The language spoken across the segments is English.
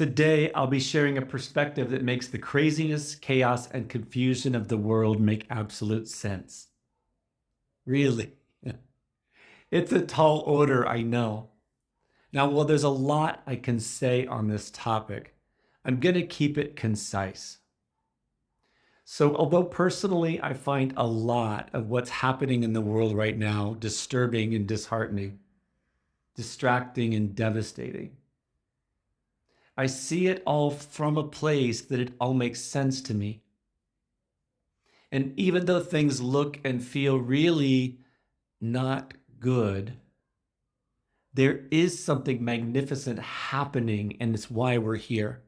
Today, I'll be sharing a perspective that makes the craziness, chaos, and confusion of the world make absolute sense. Really. It's a tall order, I know. Now, while there's a lot I can say on this topic, I'm going to keep it concise. So, although personally I find a lot of what's happening in the world right now disturbing and disheartening, distracting and devastating, I see it all from a place that it all makes sense to me. And even though things look and feel really not good, there is something magnificent happening, and it's why we're here.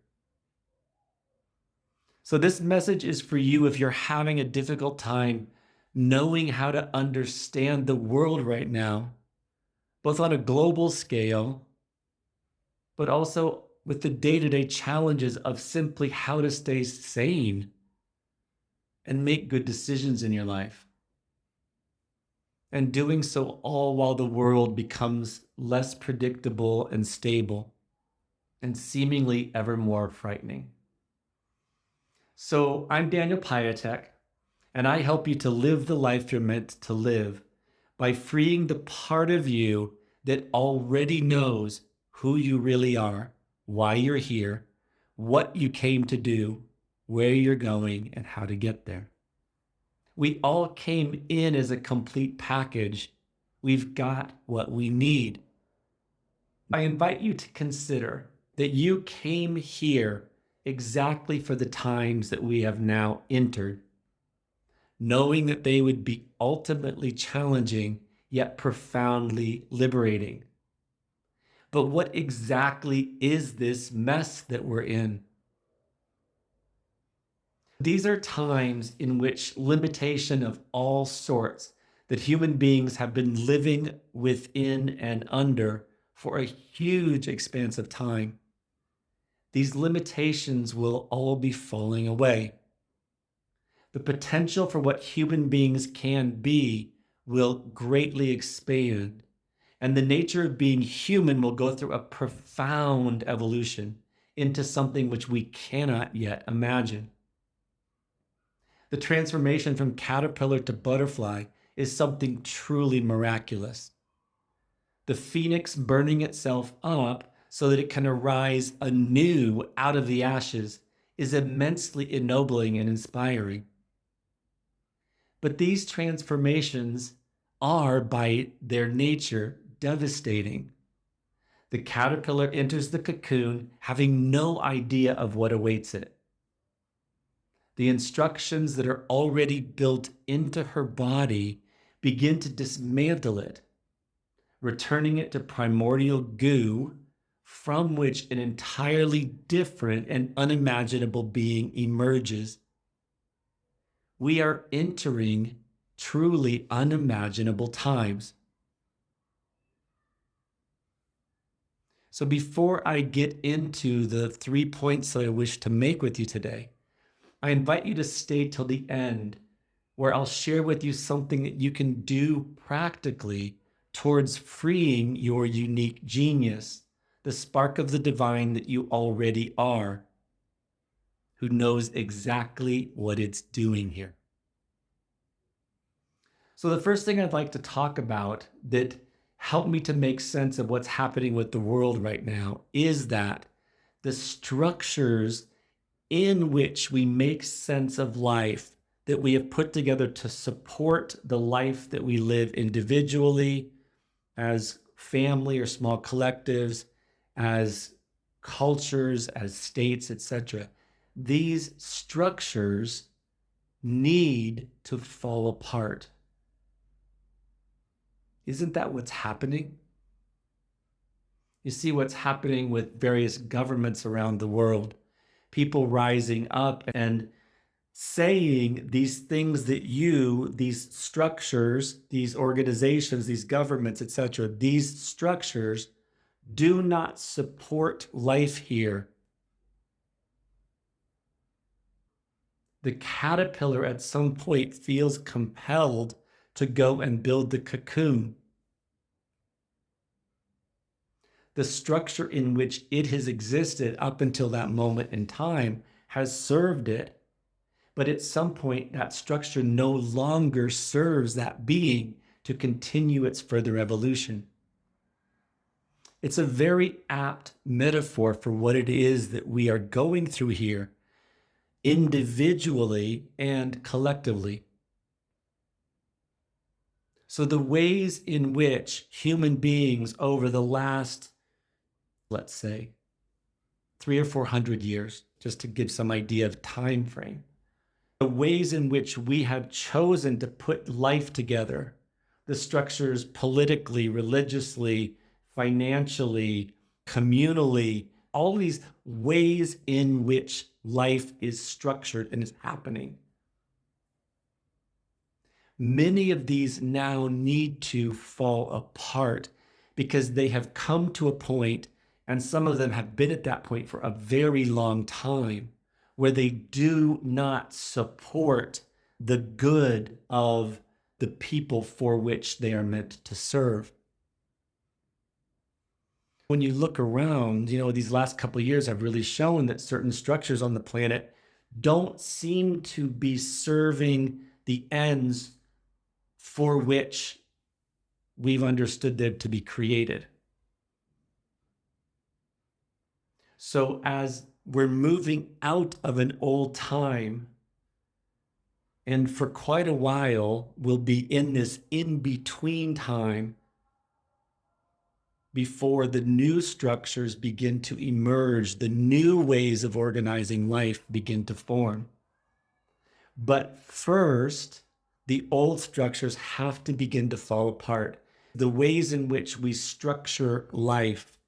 So this message is for you if you're having a difficult time knowing how to understand the world right now, both on a global scale, but also with the day-to-day challenges of simply how to stay sane and make good decisions in your life. And doing so all while the world becomes less predictable and stable and seemingly ever more frightening. So I'm Daniel Piatek, and I help you to live the life you're meant to live by freeing the part of you that already knows who you really are, why you're here, what you came to do, where you're going, and how to get there. We all came in as a complete package. We've got what we need. I invite you to consider that you came here exactly for the times that we have now entered, knowing that they would be ultimately challenging, yet profoundly liberating. But what exactly is this mess that we're in? These are times in which limitation of all sorts that human beings have been living within and under for a huge expanse of time. These limitations will all be falling away. The potential for what human beings can be will greatly expand, and the nature of being human will go through a profound evolution into something which we cannot yet imagine. The transformation from caterpillar to butterfly is something truly miraculous. The phoenix burning itself up so that it can arise anew out of the ashes is immensely ennobling and inspiring. But these transformations are, by their nature, devastating. The caterpillar enters the cocoon having no idea of what awaits it. The instructions that are already built into her body begin to dismantle it, returning it to primordial goo from which an entirely different and unimaginable being emerges. We are entering truly unimaginable times. So before I get into the 3 points that I wish to make with you today, I invite you to stay till the end, where I'll share with you something that you can do practically towards freeing your unique genius, the spark of the divine that you already are, who knows exactly what it's doing here. So the first thing I'd like to talk about that helped me to make sense of what's happening with the world right now is that the structures in which we make sense of life that we have put together to support the life that we live individually, as family or small collectives, as cultures, as states, etc. These structures need to fall apart. Isn't that what's happening? You see what's happening with various governments around the world, people rising up and saying these things that these structures, these organizations, these governments, etc., these structures do not support life here. The caterpillar at some point feels compelled to go and build the cocoon. The structure in which it has existed up until that moment in time has served it, but at some point that structure no longer serves that being to continue its further evolution. It's a very apt metaphor for what it is that we are going through here, individually and collectively. So the ways in which human beings over the last, let's say, 300 or 400 years, just to give some idea of time frame, the ways in which we have chosen to put life together, the structures politically, religiously, financially, communally, all these ways in which life is structured and is happening. Many of these now need to fall apart because they have come to a point, and some of them have been at that point for a very long time, where they do not support the good of the people for which they are meant to serve. When you look around, these last couple of years have really shown that certain structures on the planet don't seem to be serving the ends for which we've understood them to be created. So as we're moving out of an old time, and for quite a while, we'll be in this in-between time before the new structures begin to emerge, the new ways of organizing life begin to form. But first, the old structures have to begin to fall apart. The ways in which we structure life,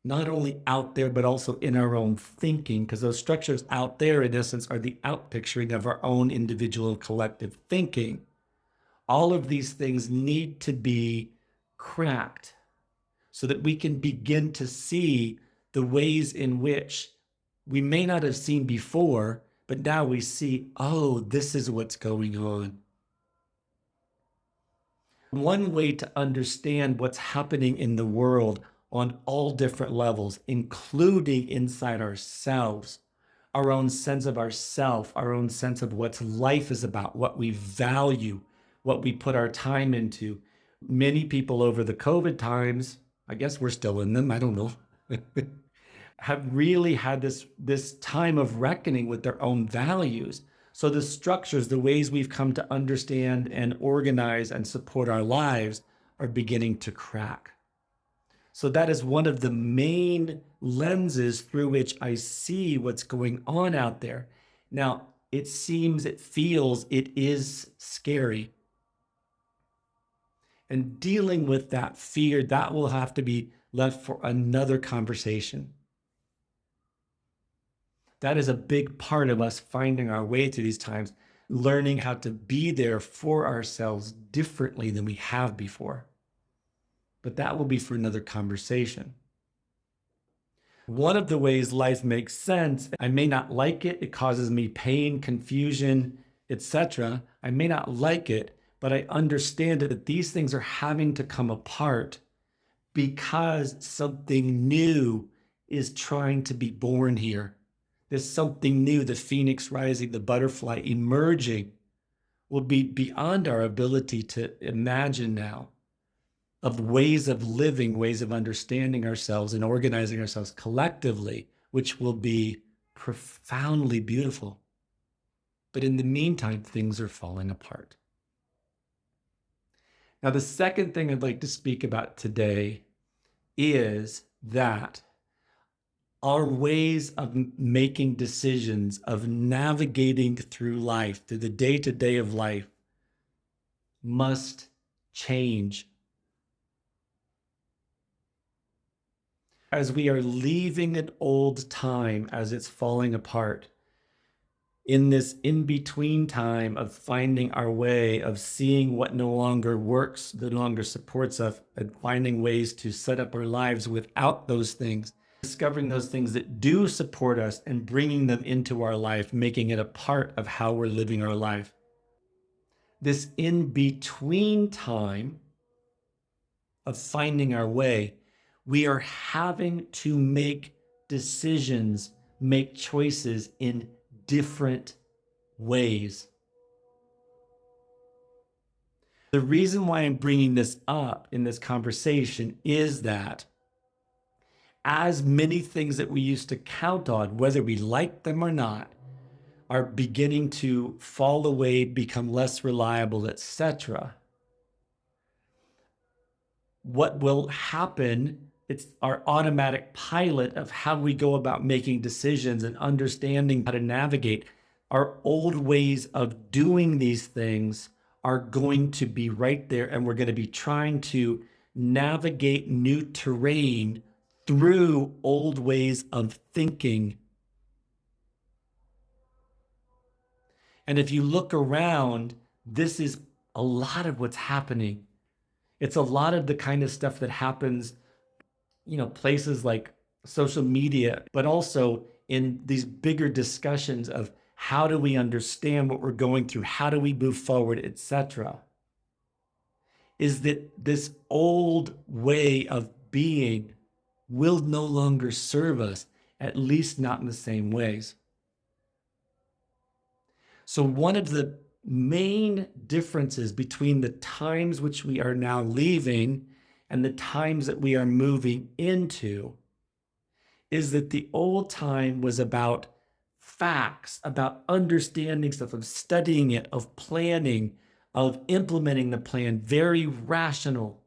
not only out there, but also in our own thinking, because those structures out there, in essence, are the outpicturing of our own individual collective thinking. All of these things need to be cracked so that we can begin to see the ways in which we may not have seen before, but now we see, oh, this is what's going on. One way to understand what's happening in the world on all different levels, including inside ourselves, our own sense of ourself, our own sense of what life is about, what we value, what we put our time into. Many people over the COVID times, I guess we're still in them, I don't know, have really had this time of reckoning with their own values. So the structures, the ways we've come to understand and organize and support our lives are beginning to crack. So that is one of the main lenses through which I see what's going on out there. Now, it seems, it feels, it is scary. And dealing with that fear, that will have to be left for another conversation. That is a big part of us finding our way through these times, learning how to be there for ourselves differently than we have before. But that will be for another conversation. One of the ways life makes sense, I may not like it, it causes me pain, confusion, etc. I may not like it, but I understand that these things are having to come apart because something new is trying to be born here. There's something new, the phoenix rising, the butterfly emerging will be beyond our ability to imagine now, of ways of living, ways of understanding ourselves and organizing ourselves collectively, which will be profoundly beautiful. But in the meantime, things are falling apart. Now, the second thing I'd like to speak about today is that our ways of making decisions, of navigating through life, through the day-to-day of life, must change. As we are leaving an old time, as it's falling apart, in this in-between time of finding our way, of seeing what no longer works, no longer supports us, and finding ways to set up our lives without those things, discovering those things that do support us and bringing them into our life, making it a part of how we're living our life. This in-between time of finding our way, We are having to make decisions, make choices in different ways. The reason why I'm bringing this up in this conversation is that as many things that we used to count on, whether we like them or not, are beginning to fall away, become less reliable, etc. What will happen, it's our automatic pilot of how we go about making decisions and understanding how to navigate. Our old ways of doing these things are going to be right there, and we're going to be trying to navigate new terrain through old ways of thinking. And if you look around, this is a lot of what's happening. It's a lot of the kind of stuff that happens, places like social media, but also in these bigger discussions of how do we understand what we're going through? How do we move forward, etc. Is that this old way of being will no longer serve us, at least not in the same ways. So one of the main differences between the times which we are now leaving and the times that we are moving into is that the old time was about facts, about understanding stuff, of studying it, of planning, of implementing the plan, very rational,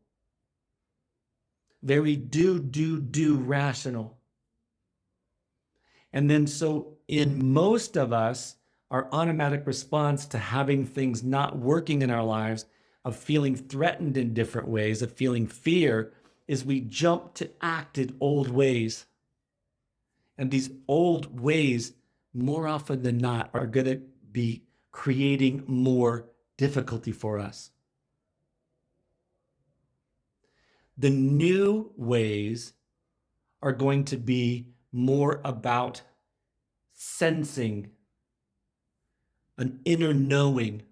very do rational. And then so in most of us, our automatic response to having things not working in our lives, of feeling threatened in different ways, of feeling fear, is we jump to act in old ways. And these old ways, more often than not, are going to be creating more difficulty for us. The new ways are going to be more about sensing, an inner knowing,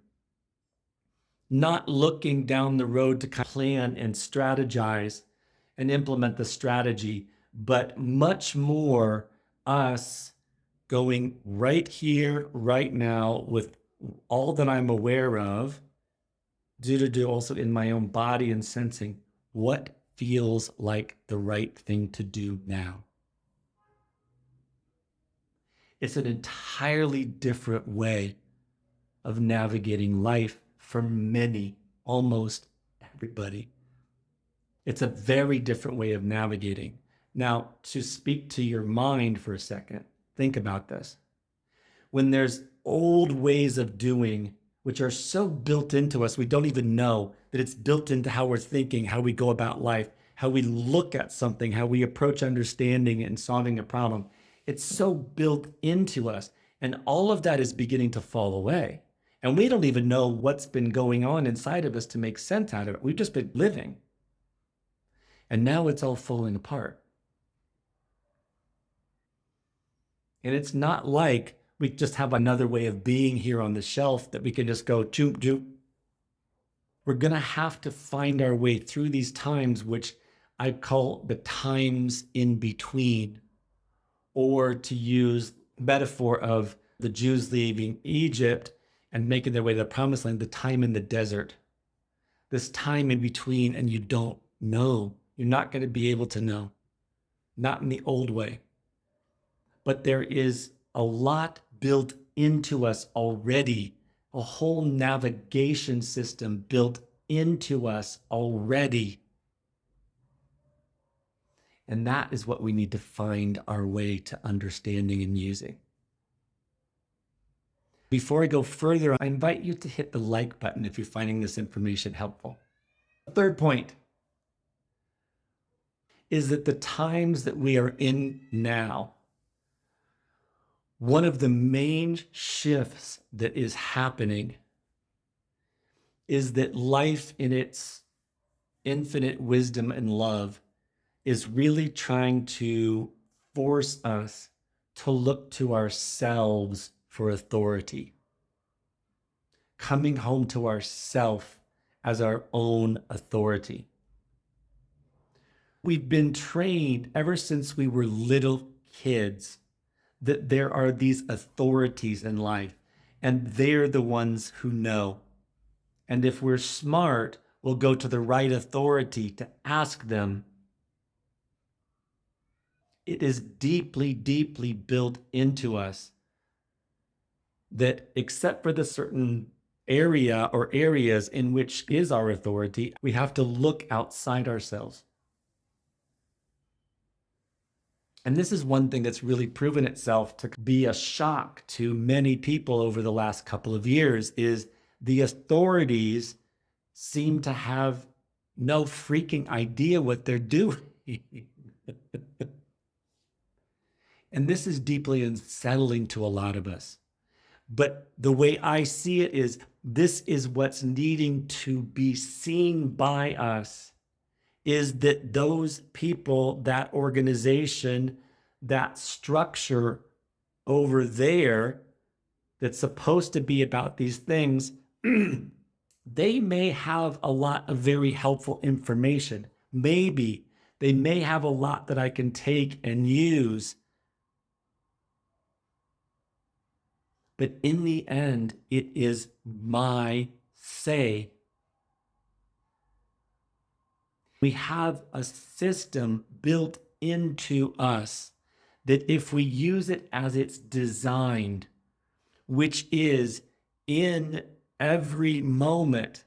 not looking down the road to plan and strategize and implement the strategy, but much more us going right here, right now, with all that I'm aware of, do also in my own body, and sensing what feels like the right thing to do now. It's an entirely different way of navigating life for many, almost everybody. It's a very different way of navigating. Now, to speak to your mind for a second, think about this. When there's old ways of doing, which are so built into us, we don't even know that it's built into how we're thinking, how we go about life, how we look at something, how we approach understanding it and solving a problem. It's so built into us. And all of that is beginning to fall away. And we don't even know what's been going on inside of us to make sense out of it. We've just been living. And now it's all falling apart. And it's not like we just have another way of being here on the shelf that we can just go choop, choop. We're going to have to find our way through these times, which I call the times in between, or to use metaphor of the Jews leaving Egypt and making their way to the promised land, the time in the desert, this time in between, and you don't know. You're not going to be able to know, not in the old way. But there is a lot built into us already, a whole navigation system built into us already. And that is what we need to find our way to understanding and using. Before I go further, I invite you to hit the like button if you're finding this information helpful. The third point is that the times that we are in now, one of the main shifts that is happening is that life in its infinite wisdom and love is really trying to force us to look to ourselves for authority, coming home to ourself as our own authority. We've been trained ever since we were little kids that there are these authorities in life, and they're the ones who know. And if we're smart, we'll go to the right authority to ask them. It is deeply, deeply built into us that except for the certain area or areas in which is our authority, we have to look outside ourselves. And this is one thing that's really proven itself to be a shock to many people over the last couple of years is the authorities seem to have no freaking idea what they're doing. And this is deeply unsettling to a lot of us. But the way I see it is this is what's needing to be seen by us is that those people, that organization, that structure over there that's supposed to be about these things, they may have a lot of very helpful information. Maybe they may have a lot that I can take and use. But in the end, it is my say. We have a system built into us that if we use it as it's designed, which is in every moment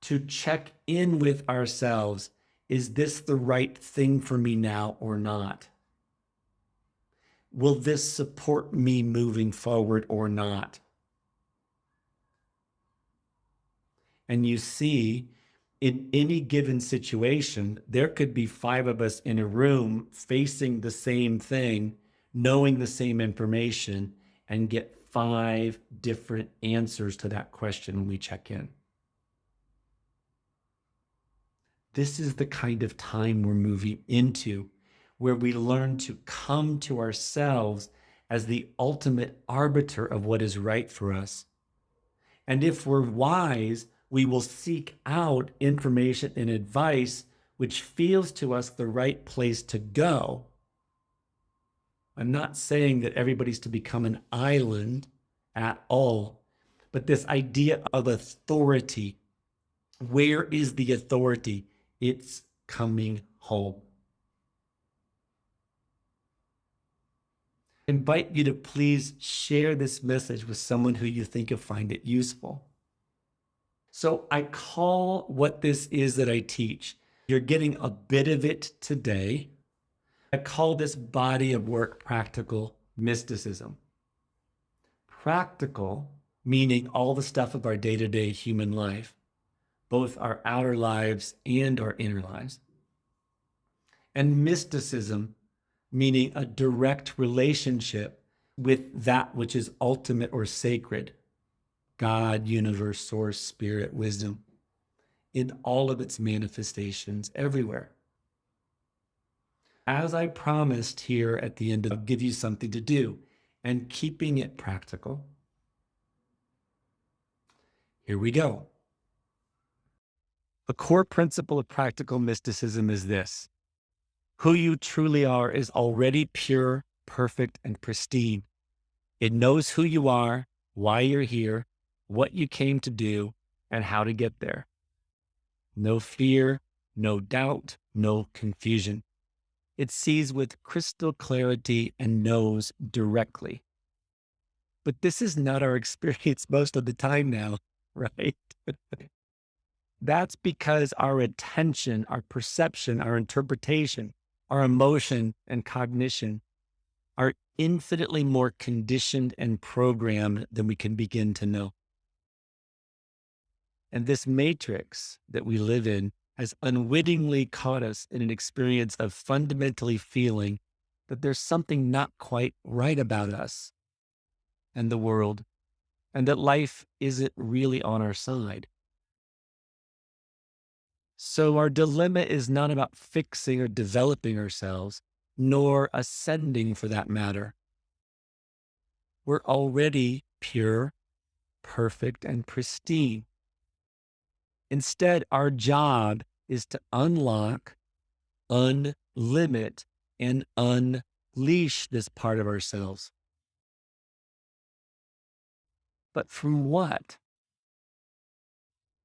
to check in with ourselves, is this the right thing for me now or not? Will this support me moving forward or not? And you see, in any given situation, there could be 5 of us in a room facing the same thing, knowing the same information, and get 5 different answers to that question when we check in. This is the kind of time we're moving into, where we learn to come to ourselves as the ultimate arbiter of what is right for us. And if we're wise, we will seek out information and advice which feels to us the right place to go. I'm not saying that everybody's to become an island at all, but this idea of authority, where is the authority? It's coming home. I invite you to please share this message with someone who you think will find it useful. So I call what this is that I teach, you're getting a bit of it today. I call this body of work practical mysticism. Practical, meaning all the stuff of our day-to-day human life, both our outer lives and our inner lives. And mysticism, meaning a direct relationship with that which is ultimate or sacred, God, universe, source, spirit, wisdom, in all of its manifestations everywhere. As I promised here at the end, I'll give you something to do, and keeping it practical. Here we go. The core principle of practical mysticism is this: who you truly are is already pure, perfect, and pristine. It knows who you are, why you're here, what you came to do, and how to get there. No fear, no doubt, no confusion. It sees with crystal clarity and knows directly. But this is not our experience most of the time now, right? That's because our attention, our perception, our interpretation, our emotion and cognition are infinitely more conditioned and programmed than we can begin to know. And this matrix that we live in has unwittingly caught us in an experience of fundamentally feeling that there's something not quite right about us and the world, and that life isn't really on our side. So our dilemma is not about fixing or developing ourselves, nor ascending for that matter. We're already pure, perfect, and pristine. Instead, our job is to unlock, unlimit, and unleash this part of ourselves. But from what?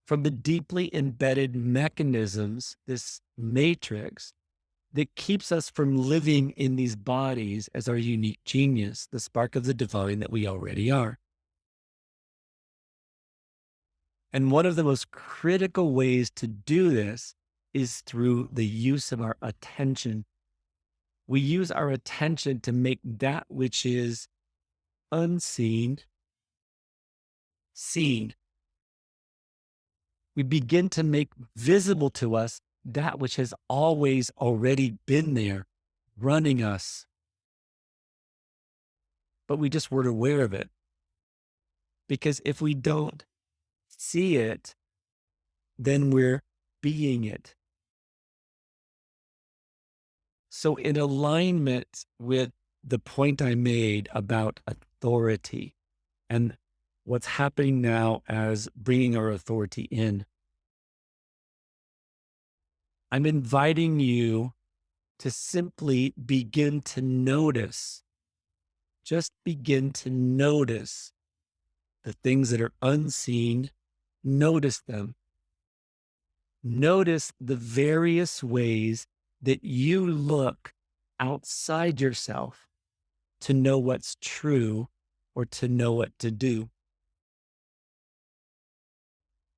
From the deeply embedded mechanisms, this matrix that keeps us from living in these bodies as our unique genius, the spark of the divine that we already are. And one of the most critical ways to do this is through the use of our attention. We use our attention to make that which is unseen seen. We begin to make visible to us that which has always already been there, running us. But we just weren't aware of it. Because if we don't see it, then we're being it. So, in alignment with the point I made about authority and what's happening now as bringing our authority in, I'm inviting you to simply begin to notice, just begin to notice the things that are unseen. Notice them. Notice the various ways that you look outside yourself to know what's true or to know what to do.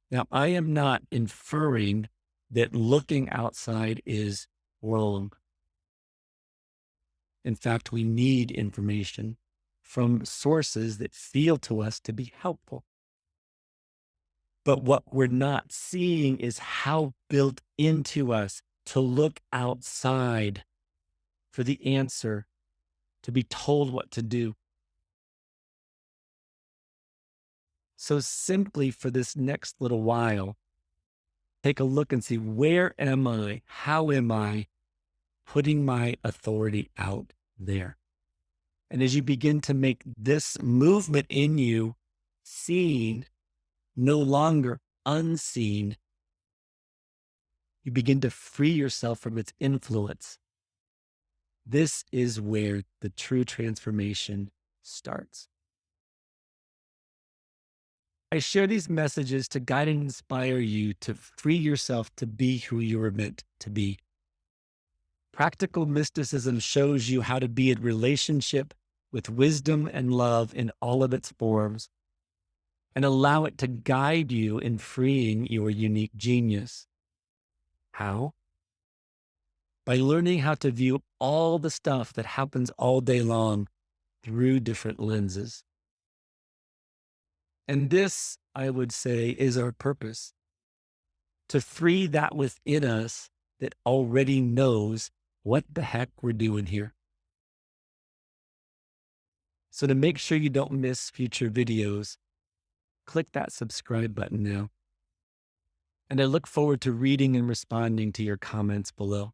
Now, I am not inferring that looking outside is wrong. In fact, we need information from sources that feel to us to be helpful. But what we're not seeing is how built into us to look outside for the answer, to be told what to do. So simply for this next little while, take a look and see, where am I? How am I putting my authority out there? And as you begin to make this movement in you seen, no longer unseen, you begin to free yourself from its influence. This is where the true transformation starts. I share these messages to guide and inspire you to free yourself to be who you were meant to be. Practical mysticism shows you how to be in relationship with wisdom and love in all of its forms, and allow it to guide you in freeing your unique genius. How? By learning how to view all the stuff that happens all day long through different lenses. And this, I would say, is our purpose: to free that within us that already knows what the heck we're doing here. So to make sure you don't miss future videos, click that subscribe button now. And I look forward to reading and responding to your comments below.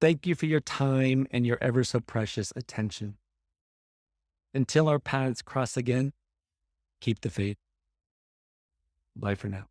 Thank you for your time and your ever so precious attention. Until our paths cross again, keep the faith. Bye for now.